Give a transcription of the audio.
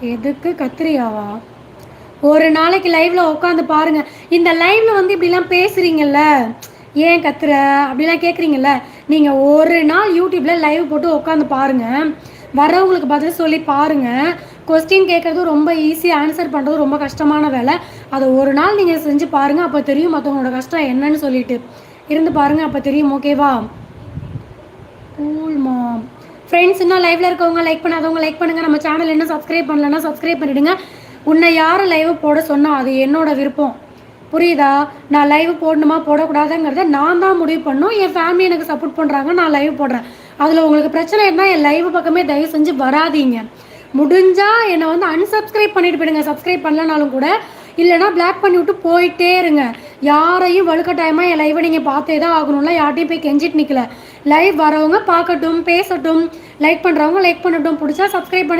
எதுக்கு கத்திரியாவா? ஒரு நாளைக்கு லைவ்ல உட்காந்து பாருங்க. இந்த லைவ்ல வந்து இப்படிலாம் பேசுறீங்கல்ல, ஏன் கத்துற? அப்படிலாம் கேட்குறீங்கல்ல, நீங்க ஒரு நாள் யூடியூப்ல லைவ் போட்டு உட்காந்து பாருங்க. வரவங்களுக்கு பதில் சொல்லி பாருங்க. கொஸ்டின் கேட்கறது ரொம்ப ஈஸி, ஆன்சர் பண்ணுறது ரொம்ப கஷ்டமான வேலை. அதை ஒரு நாள் நீங்கள் செஞ்சு பாருங்க. அப்போ தெரியும் மற்றவங்களோட கஷ்டம் என்னன்னு சொல்லிட்டு. இருந்து பாருங்க, அப்போ தெரியும். ஓகேவா? கூல் மாம். ஃப்ரெண்ட்ஸ், இன்னும் லைவ்ல இருக்கவங்க லைக் பண்ணாதவங்க லைக் பண்ணுங்க. நம்ம சேனல் இன்னும் சப்ஸ்கிரைப் பண்ணலன்னா சப்ஸ்கிரைப் பண்ணிடுங்க. உன்னை யார் லைவ் போட சொன்னா அது என்னோட விருப்பம். புரியுதா? நான் லைவ் போடணுமா போடக்கூடாதுங்கிறத நான் தான் முடிவு பண்ணணும். என் ஃபேமிலி எனக்கு சப்போர்ட் பண்ணுறாங்க, நான் லைவ் போடுறேன். அதில் உங்களுக்கு பிரச்சனை இருந்தால் என் லைவ் பக்கமே தயவு செஞ்சு வராதீங்க. முடிஞ்சால் என்னை வந்து அன்சப்ஸ்கிரைப் பண்ணிட்டு போயிடுங்க, சப்ஸ்கிரைப் பண்ணலனாலும் கூட. இல்லைனா பிளாக் பண்ணி விட்டு போயிட்டே இருங்க. யாரையும் வலுக்கட்டாயமாக என் லைவை நீங்கள் பார்த்தே தான் ஆகணும்ல, யார்ட்டையும் போய் கெஞ்சிட்டு நிற்கல. லைவ் வரவங்க பார்க்கட்டும், பேசட்டும். லைக் பண்ணுறவங்க லைக் பண்ணட்டும். பிடிச்சா சப்ஸ்கிரைப் பண்ணுங்க.